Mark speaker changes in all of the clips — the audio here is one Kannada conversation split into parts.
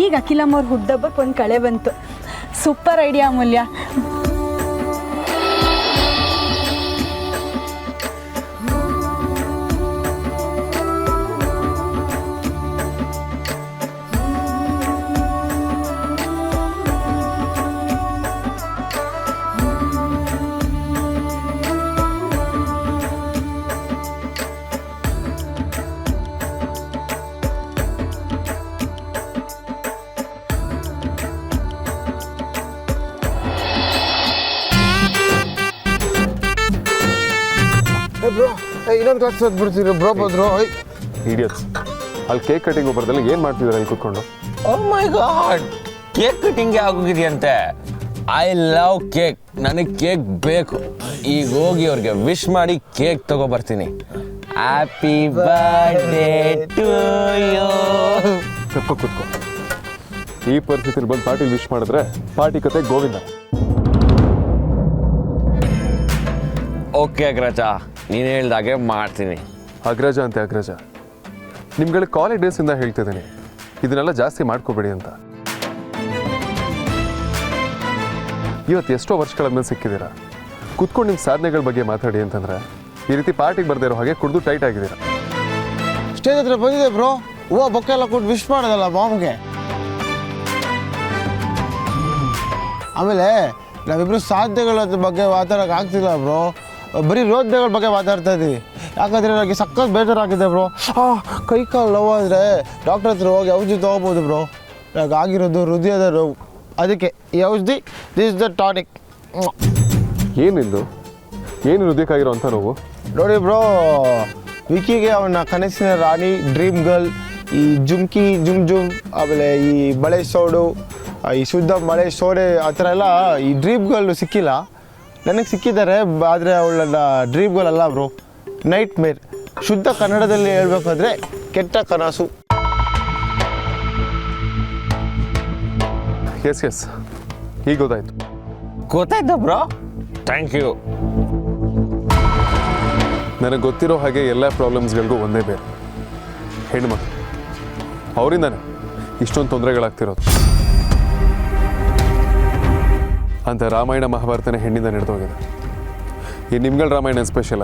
Speaker 1: ಈಗ ಅಖಿಲಮ್ಮ ಅವ್ರ ಹುಟ್ಟಬ್ಬಕ್ಕೆ ಒಂದು ಕಳೆ ಬಂತು. Super idea Amulya.
Speaker 2: ಬ್ರೋ ಇನ್ನೊಂದು ಕ್ಲಾಸ್ ಬಿಡ್ತೀರಿ ಬ್ರೋ ಬಂದ್ರು
Speaker 3: ಇಡಿಯಟ್ಸ್. ಅಲ್ಲಿ ಕೇಕ್ ಕಟಿಂಗ್ ಒಬ್ಬರದಲ್ಲಿ ಏನು ಮಾಡ್ತಿದ್ದಾರೆ ಅಲ್ಲಿ ಕೂತ್ಕೊಂಡು?
Speaker 4: ಓ ಮೈ ಗಾಡ್, ಕೇಕ್ ಕಟಿಂಗ್ಗೆ ಆಗೋಗಿದೆಯಂತೆ. ಐ ಲವ್ ಕೇಕ್, ನನಗೆ ಕೇಕ್ ಬೇಕು. ಈಗ ಹೋಗಿ ಅವ್ರಿಗೆ ವಿಶ್ ಮಾಡಿ ಕೇಕ್ ತಗೊಬರ್ತೀನಿ. Happy birthday to you.
Speaker 3: ತಪ್ಪ ಕೂತ್ಕೊ. ಈ ಪರಿಸ್ಥಿತಿಲಿ ಬಂದು ಪಾರ್ಟಿಲಿ ವಿಶ್ ಮಾಡಿದ್ರೆ ಪಾರ್ಟಿ ಕತೆ ಗೋವಿಂದ.
Speaker 4: ಓಕೆ ಅಗ್ರಜ, ನೀನು ಹೇಳ್ದಾಗೆ ಮಾಡ್ತೀನಿ.
Speaker 3: ಅಗ್ರಜ ಅಂತೆ ಅಗ್ರಜ. ನಿಮ್ಗಳಿಗೆ ಕಾಲೇಜ್ ಡೇಸಿಂದ ಹೇಳ್ತಿದ್ದೀನಿ, ಇದನ್ನೆಲ್ಲ ಜಾಸ್ತಿ ಮಾಡ್ಕೋಬೇಡಿ ಅಂತ. ಇವತ್ತು ಎಷ್ಟೋ ವರ್ಷಗಳ ಮೇಲೆ ಸಿಕ್ಕಿದ್ದೀರಾ. ಕುತ್ಕೊಂಡು ನಿಮ್ಮ ಸಾಧನೆಗಳ ಬಗ್ಗೆ ಮಾತಾಡಿ ಅಂತಂದ್ರೆ ಈ ರೀತಿ ಪಾರ್ಟಿಗೆ ಬರ್ದೇ ಇರೋ ಹಾಗೆ ಕುಡಿದು ಟೈಟ್ ಆಗಿದ್ದೀರಾ.
Speaker 2: ಸ್ಟೇಜ್ ಹತ್ರ ಬಂದಿದೆ ಬ್ರೋ, ಹೂವು ಬೊಕ್ಕೆ ಎಲ್ಲ ಕೊಟ್ಟು ವಿಶ್ ಮಾಡೋದಲ್ಲ ಮಾಮ್ಗೆ. ಆಮೇಲೆ ನಾವಿಬ್ರು ಸಾಧ್ಯಗಳ ಬಗ್ಗೆ ಮಾತಾಡೋಕೆ ಆಗ್ತಿಲ್ಲ ಬ್ರೋ, ಬರೀ ರೋಧಗಳ ಬಗ್ಗೆ ಮಾತಾಡ್ತಾ ಇದ್ದೀವಿ. ಯಾಕಂದರೆ ನನಗೆ ಸಖತ್ ಬೇಜಾರಾಗಿದೆ ಬ್ರೋ. ಕೈ ಕಾಲು ನೋವಾದರೆ ಡಾಕ್ಟರ್ ಹತ್ರ ಹೋಗಿ ಔಷಧಿ ತೊಗೋಬೋದು ಬ್ರೋ. ನನಗೆ ಆಗಿರೋದು ಹೃದಯದ ನೋವು, ಅದಕ್ಕೆ ಈ ಔಷಧಿ ದಿಸ್ ದ ಟಾನಿಕ್.
Speaker 3: ಏನಿಂದು ಏನು ಹೃದಯಕ್ಕಾಗಿರೋ ಅಂತ ನೋವು?
Speaker 2: ನೋಡಿ ಬ್ರೋ, ವಿಕಿಗೆ ಅವನ ಕನಸಿನ ರಾಣಿ ಡ್ರೀಮ್ ಗರ್ಲ್, ಈ ಜುಮ್ಕಿ ಜುಮ್ ಆಮೇಲೆ ಈ ಬಳೆ ಸೋಡು, ಈ ಶುದ್ಧ ಮಳೆ ಸೋಡೆ ಆ ಥರ ಎಲ್ಲ ಈ ಡ್ರೀಮ್ ಗರ್ಲ್ ಸಿಕ್ಕಿಲ್ಲ. ನನಗೆ ಸಿಕ್ಕಿದ್ದಾರೆ, ಆದರೆ ಅವಳ ಡ್ರೀಮ್ ಗರ್ಲ್ ಅಲ್ಲ ಬ್ರೋ, ನೈಟ್ ಮೇರ್. ಶುದ್ಧ ಕನ್ನಡದಲ್ಲಿ ಹೇಳ್ಬೇಕಾದ್ರೆ ಕೆಟ್ಟ ಕನಸು.
Speaker 3: ಎಸ್ ಎಸ್, ಈಗ ಗೊತ್ತಾಯ್ತು.
Speaker 4: ಗೊತ್ತಾಯ್ತಾ ಬ್ರೋ? Thank you.
Speaker 3: ನನಗೆ ಗೊತ್ತಿರೋ ಹಾಗೆ ಎಲ್ಲ ಪ್ರಾಬ್ಲಮ್ಸ್ಗಳಿಗೂ ಒಂದೇ ಬೇರೆ, ಹೆಣ್ಮಕ್ಳು. ಅವರಿಂದಾನೆ ಇಷ್ಟೊಂದು ತೊಂದರೆಗಳಾಗ್ತಿರೋದು. ಅಂತ ರಾಮಾಯಣ ಮಹಾಭಾರತನೇ ಹೆಣ್ಣಿಂದ ನಡೆದೋಗಿದೆ. ಈ ನಿಮ್ಗಳ ರಾಮಾಯಣ ಸ್ಪೆಷಲ?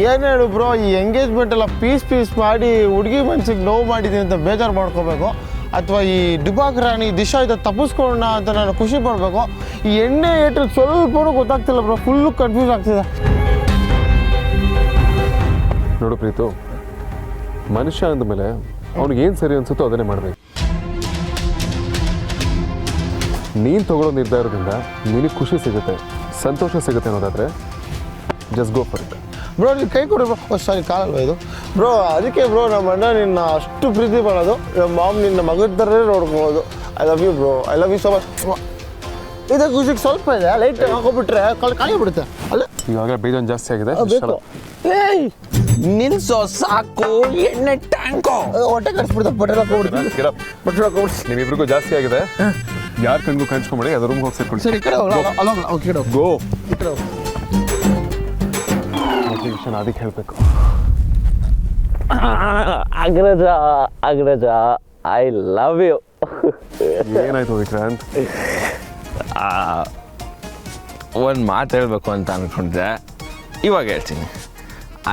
Speaker 2: ಏನು ಹೇಳು ಬ್ರೋ, ಈ ಎಂಗೇಜ್ಮೆಂಟ್ ಎಲ್ಲ ಪೀಸ್ ಮಾಡಿ ಹುಡುಗಿ ಮನ್ಸಿಗೆ ನೋವು ಮಾಡಿದ್ದೀನಿ ಅಂತ ಬೇಜಾರು ಮಾಡ್ಕೋಬೇಕು, ಅಥವಾ ಈ ಡುಬಾಕ್ ರಾಣಿ ದಿಶಾ ಇದ್ದ ತಪ್ಪಿಸ್ಕೊಳ್ಳೋಣ ಅಂತ ನಾನು ಖುಷಿ ಪಡಬೇಕು. ಈ ಎಣ್ಣೆ ಏಟು ಸ್ವಲ್ಪನೂ ಗೊತ್ತಾಗ್ತಿಲ್ಲ ಬ್ರೋ, ಫುಲ್ಲು ಕನ್ಫ್ಯೂಸ್ ಆಗ್ತಿದೆ.
Speaker 3: ನೋಡು ಪ್ರೀತು, ಮನುಷ್ಯ ಅಂದಮೇಲೆ ಅವ್ನಿಗೇನು ಸರಿ ಅನ್ಸುತ್ತೋ ಅದನ್ನೇ ಮಾಡಬೇಕು. ನೀನು ತಗೊಳ್ಳೋ ನಿರ್ಧಾರದಿಂದ ನಿನಗೆ ಖುಷಿ ಸಿಗುತ್ತೆ, ಸಂತೋಷ ಸಿಗುತ್ತೆ ಅನ್ನೋದಾದರೆ just go for it.
Speaker 2: Bro ನೀವು ಕೈ ಕೊಡಿ ಬ್ರೋ. ಸಾರಿ, ಕಾಲಲ್ವ ಇದು ಬ್ರೋ? ಅದಕ್ಕೆ ಬ್ರೋ ನಮ್ಮ ಅಣ್ಣ ನಿನ್ನ ಅಷ್ಟು ಪ್ರೀತಿ ಮಾಡೋದು, ನಮ್ಮ ಮಾಮ್ ನಿನ್ನ ಮಗದ ಥರನೇ ನೋಡ್ಕೋಬೋದು. I love you bro, I love you so much. ಇದು ಖುಷಿಗೆ ಸ್ವಲ್ಪ ಇದೆ, ಲೈಟ್ ಹಾಕೋಬಿಟ್ರೆ ಕಾಯಿ ಬಿಡುತ್ತೆ ಅಲ್ಲ.
Speaker 3: ಇವಾಗ ಬೇಜಾನ್ ಜಾಸ್ತಿ ಆಗಿದೆ.
Speaker 2: ಬೇಕು.
Speaker 4: ಏಯ್ ನಿಲ್ಸೋ, ಸಾಕು. ಎಣ್ಣೆ ಟ್ಯಾಂಕೋ
Speaker 2: ಹೊಟ್ಟೆ ಕಟ್ಸ್ಬಿಡ್ತಾ, ಪೆಟ್ರೋಲ್ ಹಾಕೋಬಿಡ್ತೀನಿ, ಪೆಟ್ರೋಲ್ ಹಾಕೋಬಿಡ್ತೀನಿ.
Speaker 3: ನಿಮ್ಮಿಬ್ರಿಗೂ ಜಾಸ್ತಿ ಆಗಿದೆ, ಯಾರ ಕಣ್ಗೂ ಕಾಣಿಸ್ಕೊಂಬೇಡಿ. ಅದು ರೂಮ್ಗೆ ಹೋಗಿ ಸೇರ್ಕೊಳ್ಳಿ.
Speaker 2: ಸರಿ, ಈ ಕಡೆ ಹೋಗಲ್ಲ, ಅಲ್ಲ ಈ ಕಡೆ ಹೋಗಿ,
Speaker 3: ಗೋ.
Speaker 2: ಈ ಕಡೆ ಹೋಗಿ.
Speaker 3: ವಿಷಯ ಅದಕ್ಕೆ ಹೇಳಬೇಕು.
Speaker 4: Agraja I love you.
Speaker 3: ಏನಾಯ್ತು ವಿಕ್ರಾಂತ್?
Speaker 4: ಒಂದು ಮಾತು ಹೇಳಬೇಕು ಅಂತ ಅಂದ್ಕೊಂಡಿದ್ದೆ, ಇವಾಗ ಹೇಳ್ತೀನಿ.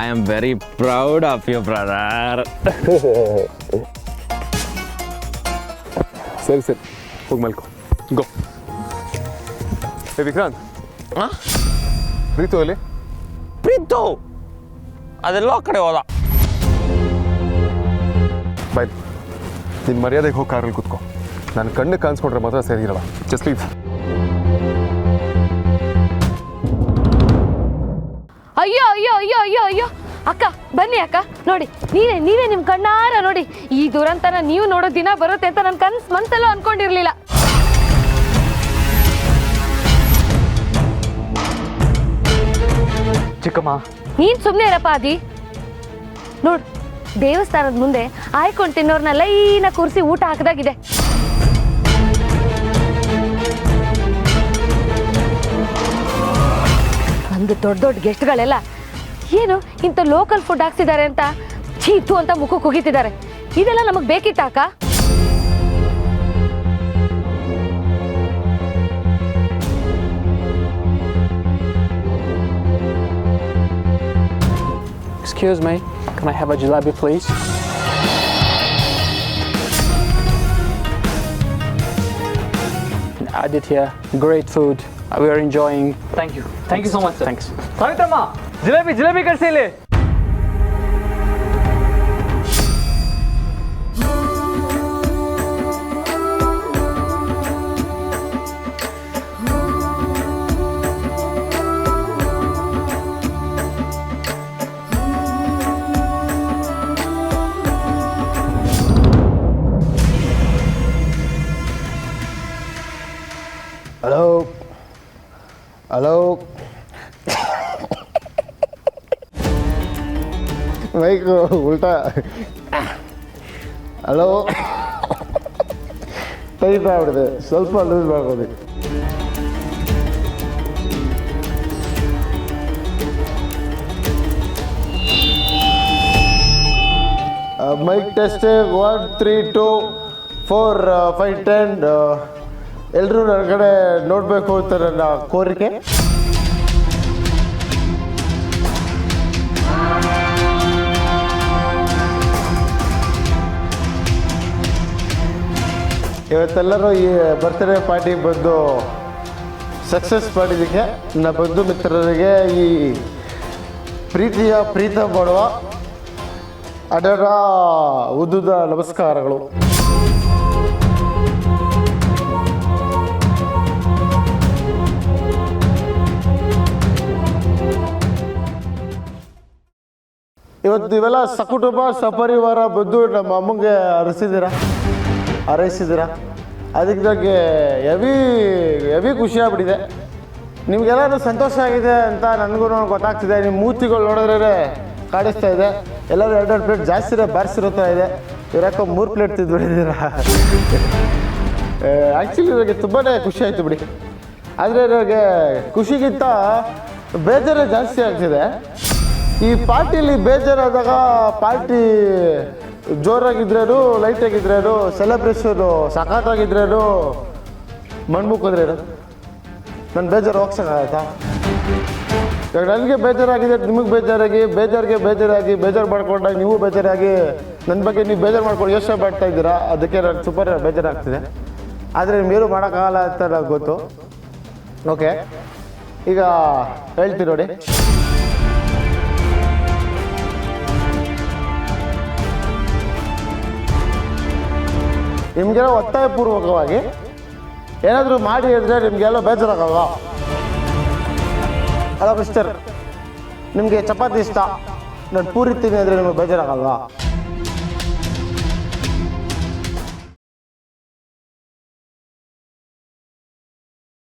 Speaker 4: I am very proud of you brother.
Speaker 3: ಸರಿ ಸರಿ, ಹೋಗಿ ಮಲ್ಕೊ, ಗೋ. ಏ ವಿಕ್ರಾಂತ್, ಪ್ರೀತು ಅಲ್ಲಿ?
Speaker 4: ಪ್ರೀತು ಅದೆಲ್ಲ ಕಡೆ ಹೋದ.
Speaker 3: ಬಾಯ್, ನಿನ್ನ ಮರ್ಯಾದೆಗೆ ಹೋಗಿ ಕಾರಲ್ಲಿ ಕೂತ್ಕೊ. ನಾನು ಕಣ್ಣು ಕಾಣಿಸ್ಕೊಂಡ್ರೆ ಮಾತ್ರ ಸರಿಗಿರಲ್ಲ. Just leave.
Speaker 5: ಅಯ್ಯೋ ಅಯ್ಯೋ ಅಯ್ಯೋ ಅಯ್ಯೋ ಅಯ್ಯೋ ಅಕ್ಕ, ಬನ್ನಿ ಅಕ್ಕ, ನೋಡಿ ನೀವೇ ನಿಮ್ಮ ಕಣ್ಣಾರ ನೋಡಿ. ಈ ದುರಂತನ ನೀವು ನೋಡೋ ದಿನ ಬರುತ್ತೆ ಅಂತ ನನ್ನ ಮನಸ್ಸಲ್ಲೂ ಅನ್ಕೊಂಡಿರ್ಲಿಲ್ಲ.
Speaker 6: ಚಿಕ್ಕಮ್ಮ,
Speaker 5: ನೀನ್ ಸುಮ್ಮನೆ ಇರಪ್ಪ ಅದಿ. ನೋಡು, ದೇವಸ್ಥಾನದ ಮುಂದೆ ಆಯ್ಕೊಂಡು ತಿನ್ನೋರ್ನ ಲೈನ ಕೂರಿಸಿ ಊಟ ಹಾಕದಾಗಿದೆ. ಒಂದು ದೊಡ್ಡ ದೊಡ್ಡ ಗೆಸ್ಟ್ಗಳೆಲ್ಲ ಏನು ಇಂಥ ಲೋಕಲ್ ಫುಡ್ ಹಾಕ್ಸಿದ್ದಾರೆ ಅಂತ ಚೀತು ಅಂತ ಮುಖಕ್ಕೆ ಹೋಗಿತಿದ್ದಾರೆ. ಇದೆಲ್ಲ ನಮಗೆ ಬೇಕಿತ್ತ ಅಕ್ಕ?
Speaker 6: Excuse me, can I have a jalebi, please? Aditya, great food. We are enjoying. Thank you. Thank you so much, sir. Thanks.
Speaker 7: Savitramma jalebi ಕಳಿಸಿ ಇಲ್ಲಿ.
Speaker 2: ಹಲೋ ಮೈಕು ಉಲ್ಟಾ. ಹಲೋ ಟೈಟ್ ಆಗ್ಬಿಡಿದೆ, ಸ್ವಲ್ಪ ಲೂಸ್ ಮಾಡ್ಬೋದು. Mic test 1 3 2 4 5 10. ಎಲ್ಲರೂ ನನ್ನ ಕಡೆ ನೋಡಬೇಕು ಅಂತ ನನ್ನ ಕೋರಿಕೆ. ಇವತ್ತೆಲ್ಲರೂ ಈ ಬರ್ತ್ಡೇ ಪಾರ್ಟಿಗೆ ಬಂದು ಸಕ್ಸಸ್ ಮಾಡಿದ್ದಕ್ಕೆ ನನ್ನ ಬಂಧು ಮಿತ್ರರಿಗೆ ಈ ಪ್ರೀತ ಮಾಡುವ ಅದರ ಉದ್ದುದ ನಮಸ್ಕಾರಗಳು. ಇವತ್ತು ಇವೆಲ್ಲ ಸಕುಟುಂಬ ಸಪರಿವಾರ ಬಂದು ನಮ್ಮ ಅಮ್ಮಂಗೆ ಹಾರೈಸಿದ್ದೀರ. ಅದಕ್ಕೆ ನನಗೆ ಹೆವಿ ಖುಷಿ ಆಗ್ಬಿಟ್ಟಿದೆ. ನಿಮ್ಗೆಲ್ಲರೂ ಸಂತೋಷ ಆಗಿದೆ ಅಂತ ನನಗೂ ಗೊತ್ತಾಗ್ತಿದೆ. ನಿಮ್ಮ ಮೂರ್ತಿಗಳು ನೋಡಿದ್ರೆ ಕಾಣಿಸ್ತಾ ಇದೆ. ಎಲ್ಲರೂ 2 ಪ್ಲೇಟ್ ಜಾಸ್ತಿ ಬಾರಿಸಿರುತ್ತಾ ಇದೆ. ಇವ್ರಾಕೋ 3 ಪ್ಲೇಟ್ ತಿಂದುಬಿಟ್ಟಿದ್ದೀರ. ಆ್ಯಕ್ಚುಲಿ ನನಗೆ ತುಂಬಾ ಖುಷಿ ಆಯಿತು ಬಿಡಿ. ಆದರೆ ನನಗೆ ಖುಷಿಗಿಂತ ಬೇಜಾರೇ ಜಾಸ್ತಿ ಆಗ್ತಿದೆ. ಈ ಪಾರ್ಟಿಲಿ ಬೇಜಾರಾದಾಗ ಪಾರ್ಟಿ ಜೋರಾಗಿದ್ರೇನು, ಲೈಟಾಗಿದ್ರೇನು, ಸೆಲೆಬ್ರೇಷನು ಸಖತ್ತಾಗಿದ್ರೇನು, ಮಣ್ಮುಕ್ಕಿದ್ರೇನು ನನ್ನ ಬೇಜಾರು ಹೋಗ್ಸಕ್ಕಾಗತ್ತಾ? ಇವಾಗ ನನಗೆ ಬೇಜಾರಾಗಿದೆ, ನಿಮಗೆ ಬೇಜಾರಿಗೆ ಬೇಜಾರು ಮಾಡ್ಕೊಂಡಾಗ ನೀವು ಬೇಜಾರಾಗಿ ನನ್ನ ಬಗ್ಗೆ ನೀವು ಬೇಜಾರು ಮಾಡ್ಕೊಂಡು ಯೋಚನೆ ಮಾಡ್ತಾ ಇದ್ದೀರಾ. ಅದಕ್ಕೆ ನನಗೆ ಸೂಪರ್ ಬೇಜಾರಾಗ್ತಿದೆ. ಆದರೆ ನಿಮ್ಗೇನು ಮಾಡೋಕ್ಕಾಗಲ್ಲ ಅಂತ ನನಗೆ ಗೊತ್ತು. ಓಕೆ, ಈಗ ಹೇಳ್ತೀನಿ ನೋಡಿ. ನಿಮಗೆಲ್ಲ ಒತ್ತಾಯಪೂರ್ವಕವಾಗಿ ಏನಾದರೂ ಮಾಡಿ ಅಂದರೆ ನಿಮಗೆಲ್ಲ ಬೇಜಾರಾಗಲ್ವಾ? ಅಲ್ಲ ಮಿಸ್ಟರ್, ನಿಮಗೆ ಚಪಾತಿ ಇಷ್ಟ, ನಾನು ಪೂರಿ ತಿನ್ನಿ ಅಂದರೆ ನಿಮಗೆ ಬೇಜಾರಾಗಲ್ವಾ?